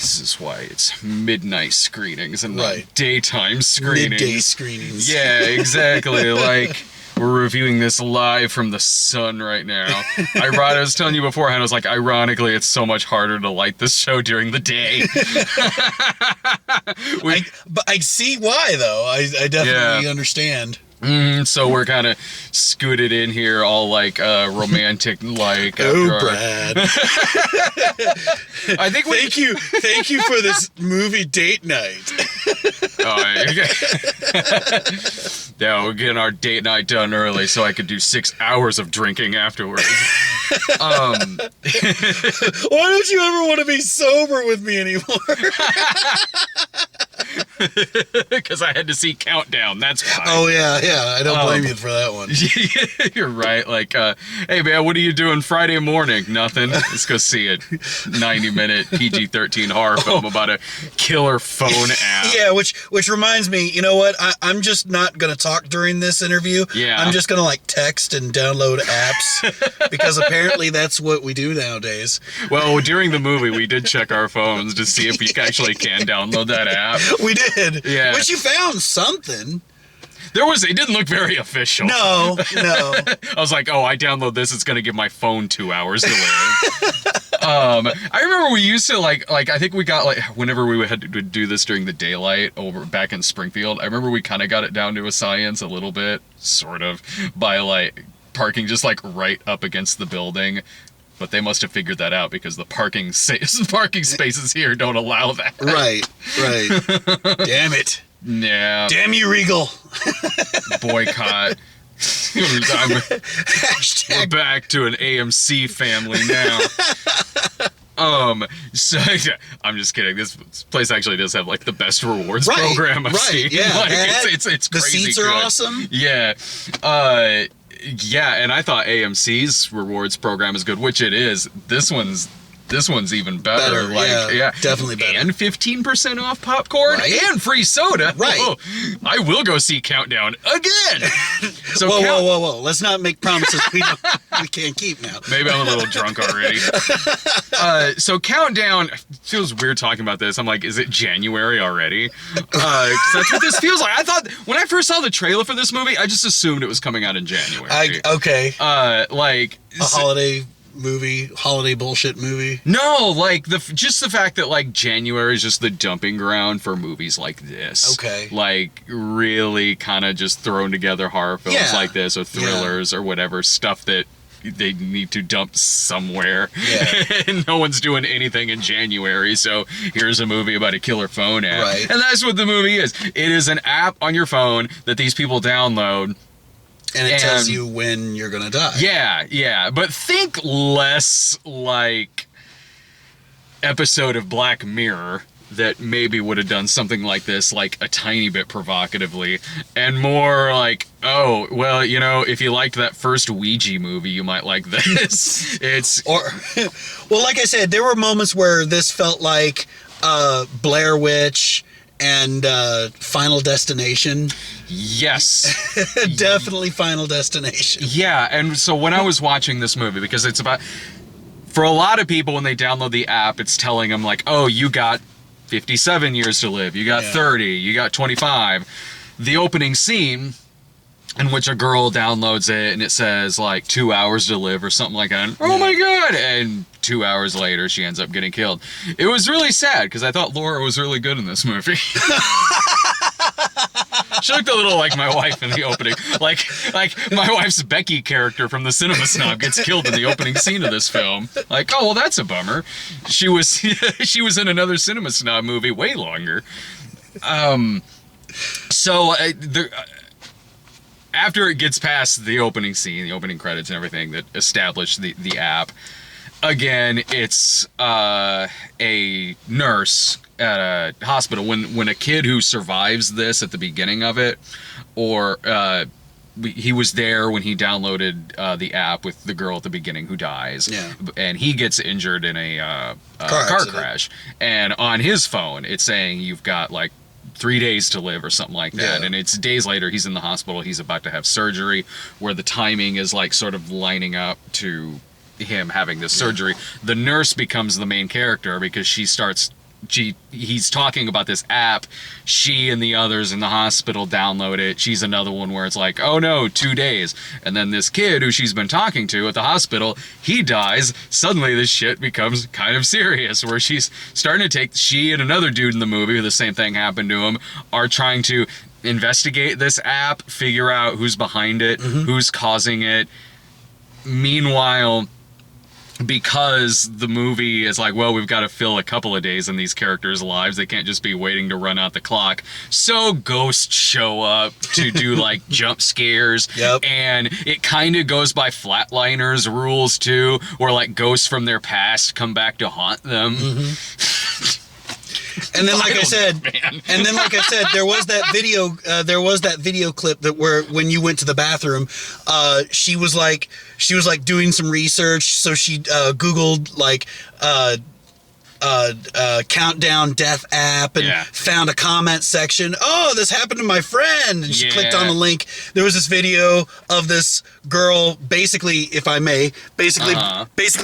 This is why it's midnight screenings and Right. not daytime screenings. Midday screenings. Yeah, exactly. Like, we're reviewing this live from the sun right now. I was telling you beforehand, I was like, ironically, it's so much harder to light this show during the day. But I see why, though. I definitely understand. So we're kind of scooted in here, all like romantic, like. Oh, Brad! I think Thank you for this movie date night. Yeah, we're getting our date night done early, so I could do 6 hours of drinking afterwards. Why don't you ever want to be sober with me anymore? Because I had to see Countdown, that's why. Oh, yeah, I don't blame you for that one. You're right, like, hey man, what are you doing Friday morning? Nothing. Let's go see a 90-minute PG-13 horror film about a killer phone app. Yeah, which reminds me, you know what? I'm just not going to talk during this interview. Yeah. I'm just going to, like, text and download apps, because apparently that's what we do nowadays. Well, during the movie, we did check our phones to see if we actually can download that app. We did. Yeah. But you found something. It didn't look very official. No. I was like, I download this, it's going to give my phone 2 hours to live. I remember we used to like I think we got, like, whenever we had to do this during the daylight over back in Springfield, I remember we kind of got it down to a science a little bit, sort of, by like parking just like right up against the building. But they must have figured that out because the parking spaces here don't allow that. Right. Damn it. Yeah. Damn you, Regal. Boycott. We're back to an AMC family now. So I'm just kidding. This place actually does have like the best rewards program I've seen. Yeah, like, it's crazy. The seats are awesome. Yeah. Yeah, and I thought AMC's rewards program is good, which it is. This one's even better. Definitely better. And 15% off popcorn and free soda. Right. Oh, I will go see Countdown again. So whoa. Let's not make promises we can't keep now. Maybe I'm a little drunk already. So Countdown, feels weird talking about this. I'm like, is it January already? 'Cause that's what this feels like. I thought, when I first saw the trailer for this movie, I just assumed it was coming out in January. Okay. Like a holiday movie, holiday bullshit movie. No, like just the fact that like January is just the dumping ground for movies like this. Okay. Like really kind of just thrown together horror films like this, or thrillers or whatever, stuff that they need to dump somewhere. Yeah. And no one's doing anything in January, so here's a movie about a killer phone app. Right. And that's what the movie is. It is an app on your phone that these people download. And it tells you when you're going to die. Yeah. But think less like episode of Black Mirror that maybe would have done something like this, like a tiny bit provocatively, and more like, oh, well, you know, if you liked that first Ouija movie, you might like this. Well, like I said, there were moments where this felt like Blair Witch and Final Destination. Yes. Definitely Final Destination. Yeah, and so when I was watching this movie, because it's about, for a lot of people when they download the app, it's telling them like, oh, you got 57 years to live, you got 30, you got 25. The opening scene, in which a girl downloads it and it says like 2 hours to live or something like that. And, oh my God. And 2 hours later, she ends up getting killed. It was really sad because I thought Laura was really good in this movie. She looked a little like my wife in the opening. Like my wife's Becky character from the Cinema Snob gets killed in the opening scene of this film. Like, oh, well, that's a bummer. She was in another Cinema Snob movie way longer. After it gets past the opening scene, the opening credits and everything that establish the app, again, it's a nurse at a hospital. When a kid who survives this at the beginning of it, or he was there when he downloaded the app with the girl at the beginning who dies, and he gets injured in a car crash, and on his phone it's saying you've got like 3 days to live or something like that. And it's days later, he's in the hospital, he's about to have surgery, where the timing is like sort of lining up to him having this surgery. The nurse becomes the main character because she starts he's talking about this app. She and the others in the hospital download it. She's another one where it's like, oh no, 2 days. And then this kid who she's been talking to at the hospital, he dies. Suddenly this shit becomes kind of serious, where she's starting to take, she and another dude in the movie, the same thing happened to him, are trying to investigate this app, figure out who's behind it, who's causing it. Meanwhile, because the movie is like, well, we've got to fill a couple of days in these characters' lives. They can't just be waiting to run out the clock. So ghosts show up to do like jump scares. Yep. And it kind of goes by Flatliners rules too, where like ghosts from their past come back to haunt them. And then, like I said, there was that video clip that where when you went to the bathroom, she was like doing some research, so she Googled like countdown death app and found a comment section. Oh, this happened to my friend. And she clicked on the link. There was this video of this girl, basically, if I may, basically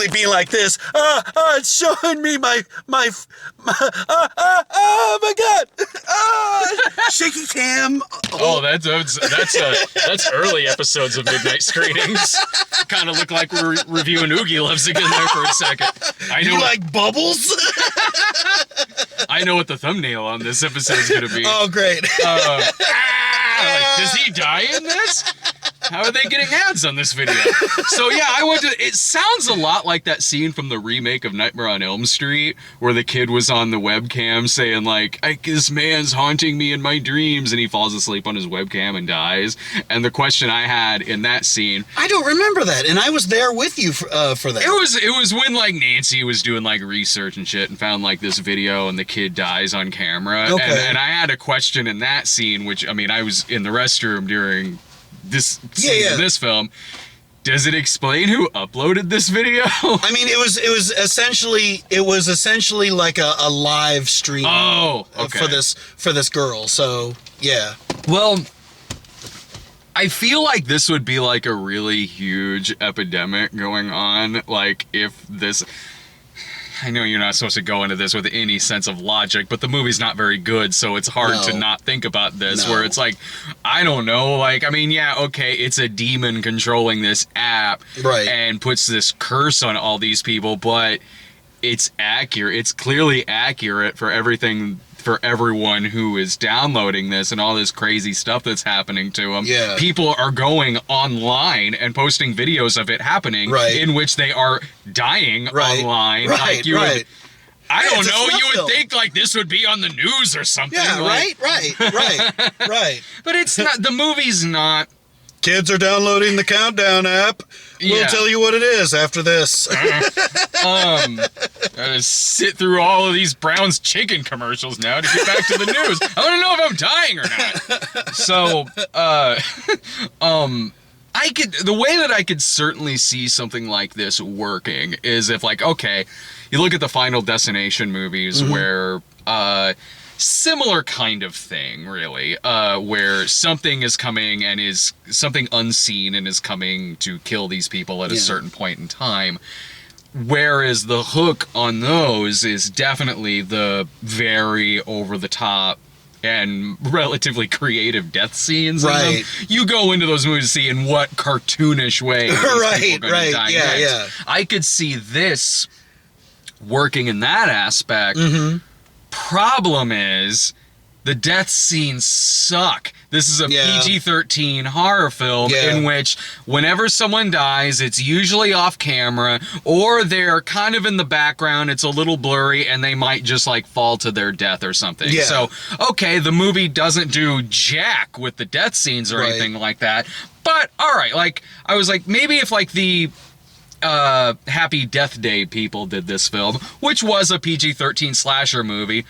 being like this. It's showing me my oh my god, shaky cam. Oh, that's early episodes of Midnight Screenings. Kind of look like we're reviewing Oogie Loves again there for a second. You like bubbles? I know what the thumbnail on this episode is going to be. Oh, great. Does he die in this? How are they getting ads on this video? So yeah, it sounds a lot like that scene from the remake of Nightmare on Elm Street, where the kid was on the webcam saying like, this man's haunting me in my dreams, and he falls asleep on his webcam and dies. And the question I had in that scene, I don't remember that, and I was there with you for that. It was when like Nancy was doing like research and shit and found like this video and the kid dies on camera. Okay. And I had a question in that scene, which, I mean, I was in the restroom during this scene in this film. Does it explain who uploaded this video? I mean, it was essentially like a live stream. Oh, okay. For this girl. So yeah. Well, I feel like this would be like a really huge epidemic going on. Like if this, I know you're not supposed to go into this with any sense of logic, but the movie's not very good, so it's hard to not think about this, where it's like, I don't know, like, I mean, yeah, okay, it's a demon controlling this app, right, and puts this curse on all these people, but it's accurate, it's clearly accurate for everything, for everyone who is downloading this and all this crazy stuff that's happening to them. Yeah. People are going online and posting videos of it happening, in which they are dying online. Like you would, I don't know, you would think like this would be on the news or something. Yeah, like, right. But it's not, the movie's not. Kids are downloading the Countdown app. We'll tell you what it is after this. Gotta sit through all of these Brown's Chicken commercials now to get back to the news. I want to know if I'm dying or not. So, the way that I could certainly see something like this working is if, like, okay, you look at the Final Destination movies where, similar kind of thing, really, where something is coming and is something unseen and is coming to kill these people at a certain point in time. Whereas the hook on those is definitely the very over-the-top and relatively creative death scenes. Right. You go into those movies to see in what cartoonish way these people are gonna die next. Yeah. I could see this working in that aspect. Problem is, the death scenes suck. This is a PG-13 horror film in which whenever someone dies, it's usually off camera, or they're kind of in the background, it's a little blurry, and they might just like fall to their death or something. Yeah. So, okay, the movie doesn't do jack with the death scenes or anything like that, but alright, like, I was like, maybe if like the Happy Death Day people did this film, which was a PG-13 slasher movie,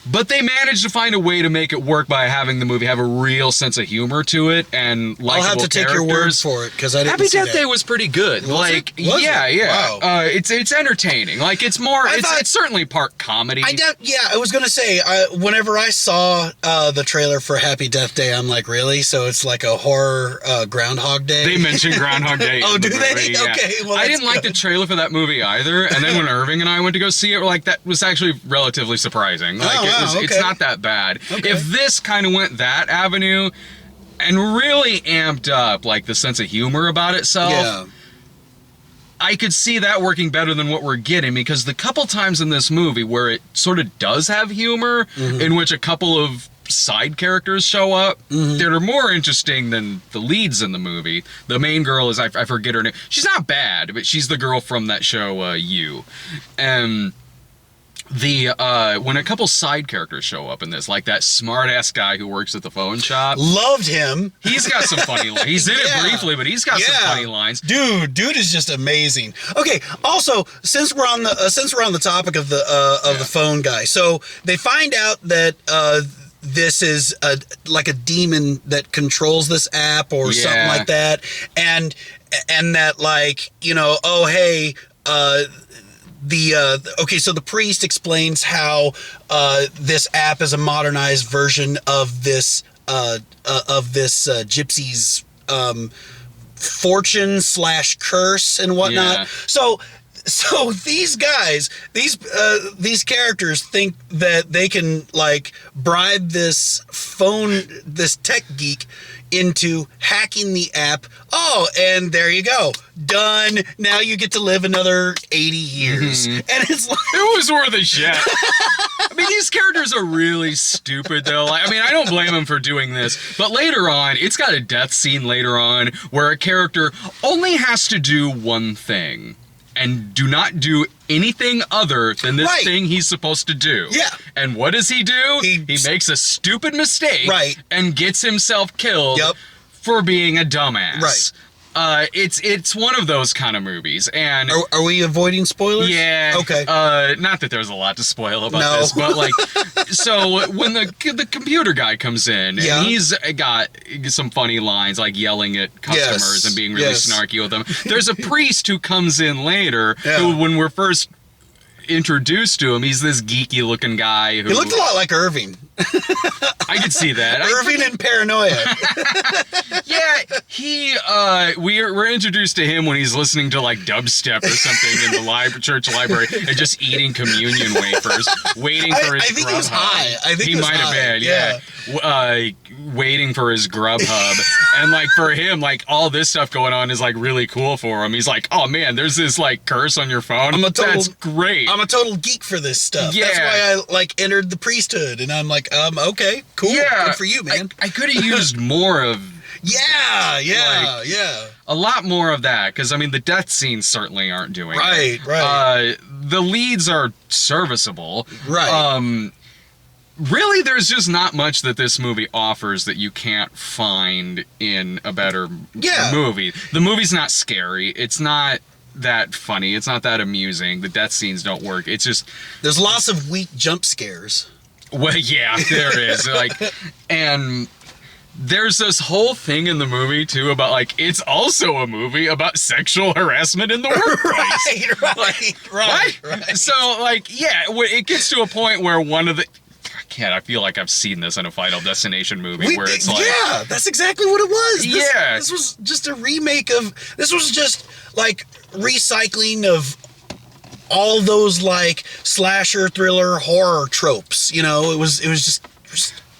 But they managed to find a way to make it work by having the movie have a real sense of humor to it and likable I'll have to take your word for it because I didn't Happy see Death that. Day was pretty good. Was it? Was yeah, it? yeah. Wow. It's entertaining. Like it's more. It's certainly part comedy. I was gonna say whenever I saw the trailer for Happy Death Day, I'm like, really? So it's like a horror Groundhog Day. They mentioned Groundhog Day. Oh, do they? Movie, yeah. Okay, well, I that's didn't like the good. trailer for that movie either. And then when Irving and I went to go see it, we're like, that was actually relatively surprising. Like it's not that bad. Okay. If this kind of went that avenue and really amped up like the sense of humor about itself, Yeah. I could see that working better than what we're getting, because the couple times in this movie where it sort of does have humor, in which a couple of side characters show up that are more interesting than the leads in the movie. The main girl is, I forget her name. She's not bad, but she's the girl from that show, You. And when a couple side characters show up in this, like that smart-ass guy who works at the phone shop. Loved him. He's got some funny lines. He's in it briefly, but he's got some funny lines. Dude is just amazing. Okay, also, since we're on the topic of the phone guy, so they find out that this is like a demon that controls this app or something like that, and that, like, you know, oh hey, so the priest explains how this app is a modernized version of this gypsy's fortune / curse and whatnot. Yeah. So these guys, these characters think that they can, like, bribe this tech geek into hacking the app. Oh, and there you go. Done. Now you get to live another 80 years. And it's like... It was worth a shit. I mean, these characters are really stupid, though. Like, I mean, I don't blame them for doing this. But later on, it's got a death scene later on where a character only has to do one thing and do not do anything other than this thing he's supposed to do. Yeah. And what does he do? He makes a stupid mistake and gets himself killed for being a dumbass. Right. It's one of those kind of movies, and are we avoiding spoilers? Yeah. Okay. Not that there's a lot to spoil about this, but like, so when the computer guy comes in, and he's got some funny lines, like yelling at customers and being really snarky with them. There's a priest who comes in later, who, when we're first introduced to him, he's this geeky looking guy who... He looked a lot like Irving. I could see that. Irving and Paranoia. Yeah, we're introduced to him when he's listening to like dubstep or something in the church library and just eating communion wafers, waiting for his I think Grubhub. he was high. I think he might have been, waiting for his Grubhub. And like for him, like all this stuff going on is like really cool for him. He's like, oh man, there's this like curse on your phone. That's great. I'm a total geek for this stuff. Yeah. That's why I like entered the priesthood, and I'm like, okay, cool, good for you, man. I could have used more of a lot more of that, because I mean the death scenes certainly aren't doing it. Right. The leads are serviceable. Right. Really, there's just not much that this movie offers that you can't find in a better movie. The movie's not scary. It's not that funny. It's not that amusing. The death scenes don't work. It's just... There's lots of weak jump scares. Well, yeah, there is. And there's this whole thing in the movie, too, about, like, it's also a movie about sexual harassment in the workplace. Right. So, like, yeah, it gets to a point where one of the... I feel like I've seen this in a Final Destination movie where it's like... Yeah, that's exactly what it was. This was just a remake of... This was just, like, recycling of all those, like, slasher, thriller, horror tropes. You know, it was just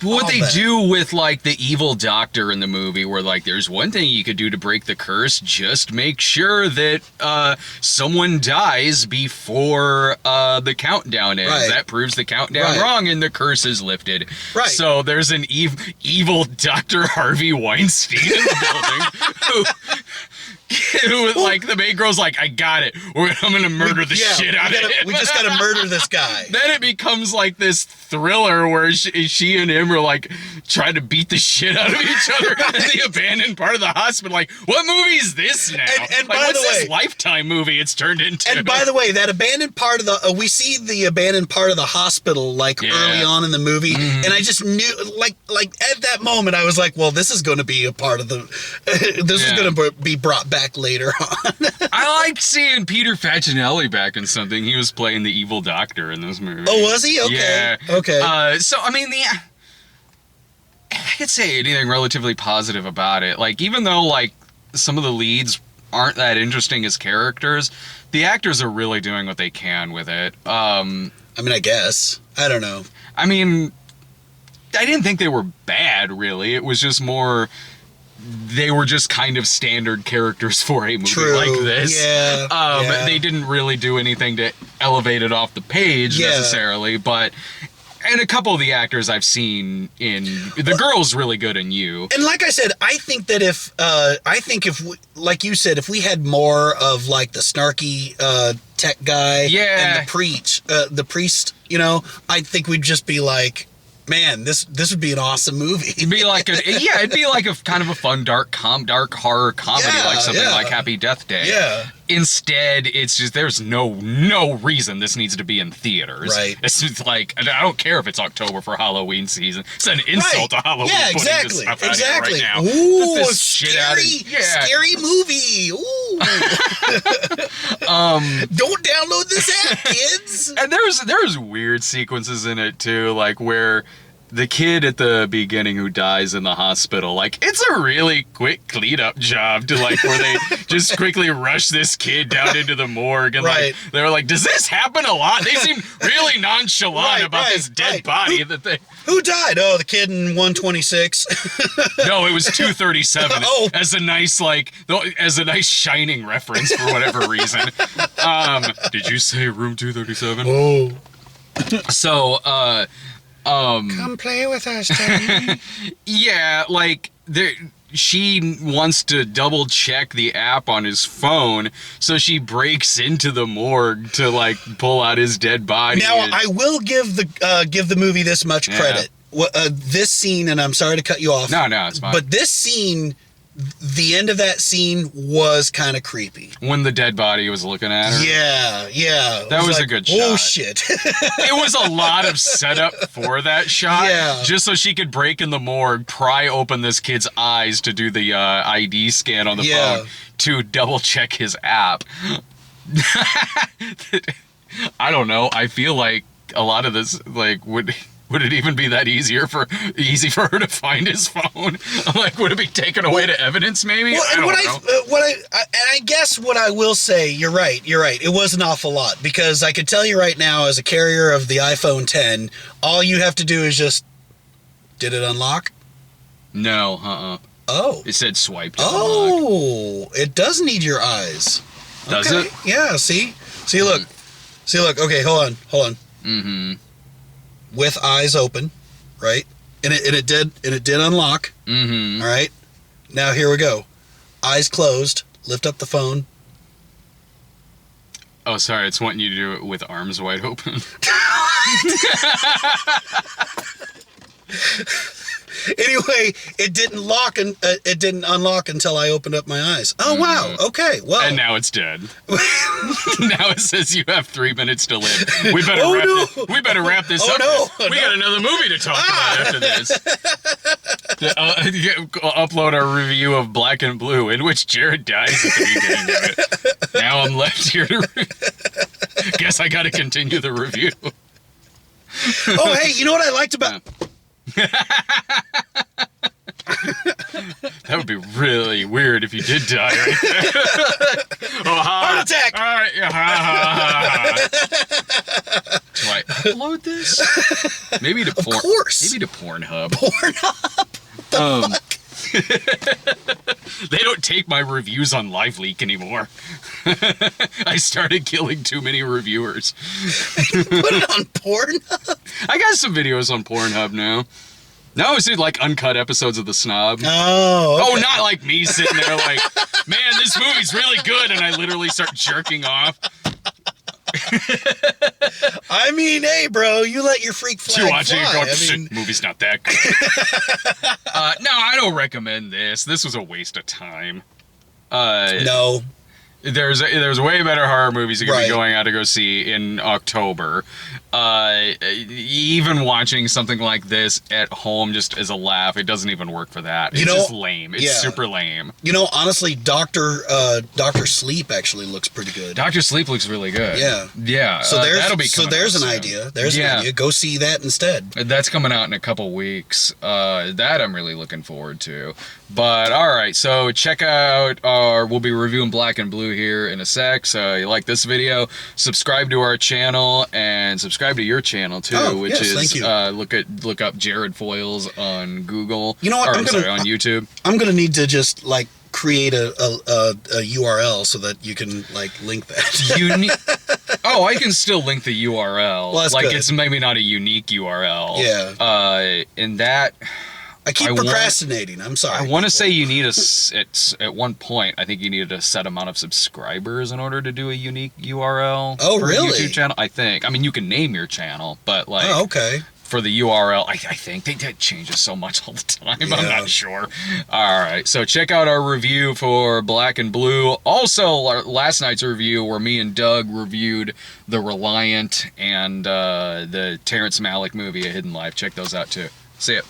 what they do with, like, the evil doctor in the movie, where, like, there's one thing you could do to break the curse, just make sure that someone dies before the countdown ends. Right. That proves the countdown wrong, and the curse is lifted. Right. So there's an evil Dr. Harvey Weinstein in the building who Like the main girl's like, I got it. I'm gonna murder the shit out of him. We just gotta murder this guy. Then it becomes like this thriller where she and him are like trying to beat the shit out of each other in the abandoned part of the hospital. Like, what movie is this now? And like, by what's the way, this Lifetime movie it's turned into? And by the way, that abandoned part of the we see the abandoned part of the hospital like early on in the movie, and I just knew like at that moment I was like, well, this is going to be a part of the this is going to be brought back later on. I like seeing Peter Facinelli back in something. He was playing the evil doctor in this movie. Oh, was he? Okay. Yeah. Okay. So I mean, I could say anything relatively positive about it. Like, even though like some of the leads aren't that interesting as characters, the actors are really doing what they can with it. I mean, I guess. I don't know. I mean, I didn't think they were bad, really. It was just more, they were just kind of standard characters for a movie like this. Yeah. They didn't really do anything to elevate it off the page necessarily, but... And a couple of the actors I've seen in... The girl's really good in You. And like I said, I think that if we, like you said, if we had more of like the snarky tech guy and the priest, you know, I think we'd just be like, man, this would be an awesome movie. It'd be like it'd be like a kind of a fun dark horror comedy, like something like Happy Death Day. Yeah. Instead, it's just there's no reason this needs to be in theaters. Right. It's just like, I don't care if it's October for Halloween season. It's an insult to Halloween. Yeah, putting exactly. This stuff out here right now. Ooh, This scary movie. Ooh. Don't download this app, kids. And there's weird sequences in it too, like where the kid at the beginning who dies in the hospital, like, it's a really quick cleanup job to like where they just quickly rush this kid down into the morgue and like they're like, does this happen a lot? They seem really nonchalant about this dead body that they... Who died? Oh, the kid in 126. No, it was 237. Oh. As a nice Shining reference for whatever reason. Did you say room 237? Oh. So, come play with us, Teddy. Yeah, like she wants to double check the app on his phone, so she breaks into the morgue to like pull out his dead body. Now, I will give the movie this much credit. This scene, and I'm sorry to cut you off. No, it's fine. But this scene, the end of that scene was kind of creepy. When the dead body was looking at her? Yeah. That was like, a good shot. Oh, shit. It was a lot of setup for that shot. Yeah. Just so she could break in the morgue, pry open this kid's eyes to do the ID scan on the phone to double check his app. I don't know. I feel like a lot of this, like, would it even be that easy for her to find his phone? Like, would it be taken away to evidence, maybe? Well, I don't know. I guess what I will say, you're right. It was an awful lot, because I can tell you right now, as a carrier of the iPhone 10, all you have to do is just, did it unlock? No, Oh. It said swipe to unlock. It does need your eyes. Does it? Yeah, see, look. Okay, hold on. Mm-hmm. With eyes open, right? And it did unlock. Mm-hmm. All right. Now here we go. Eyes closed. Lift up the phone. Oh, sorry. It's wanting you to do it with arms wide open. Anyway, it didn't unlock until I opened up my eyes. Oh wow. Okay. Well. And now it's dead. Now it says you have 3 minutes to live. We better wrap this up. We got another movie to talk about after this. Upload our review of Black and Blue, in which Jerrid dies at the beginning of it. Now I'm left here to guess I got to continue the review. Oh, hey, you know what I liked about... That would be really weird if you did die right there. Heart attack! All right. Do I upload this? Maybe to porn. Of course. Maybe to Pornhub. Pornhub? They don't take my reviews on LiveLeak anymore. I started killing too many reviewers. Put it on Pornhub? I got some videos on Pornhub now. No, it's like uncut episodes of The Snob. Oh, okay. Oh, not like me sitting there like, man, this movie's really good, and I literally start jerking off. I mean, hey, bro, you let your freak flag You're watching fly. it going, I shit, mean, movie's not that good. No, I don't recommend this. This was a waste of time. no. There's way better horror movies you could Right. be going out to go see in October. Even watching something like this at home just as a laugh, it doesn't even work for that. It's just lame. It's super lame. You know, honestly, Doctor Sleep actually looks pretty good. Dr. Sleep looks really good. Yeah. Yeah. So that'll be coming there's out an soon. idea. There's an idea. Go see that instead. That's coming out in a couple weeks. That I'm really looking forward to. But all right, so check out we'll be reviewing Black and Blue here in a sec. So you like this video, subscribe to our channel and subscribe to your channel too, which is thank you. look up Jerrid Foils on Google. You know what? Or, I'm sorry, on YouTube. I'm gonna need to just like create a URL so that you can like link that. Oh, I can still link the URL. Well, that's like good. it's maybe not a unique URL. Yeah. In that. I keep procrastinating. I'm sorry. I want to say you need at one point, I think you needed a set amount of subscribers in order to do a unique URL. Oh, for really? A YouTube channel, I think. I mean, you can name your channel, but like, Oh, okay. for the URL, I think that changes so much all the time. Yeah. I'm not sure. All right, so check out our review for Black and Blue. Also, last night's review where me and Doug reviewed The Reliant and the Terrence Malick movie, A Hidden Life. Check those out too. See ya.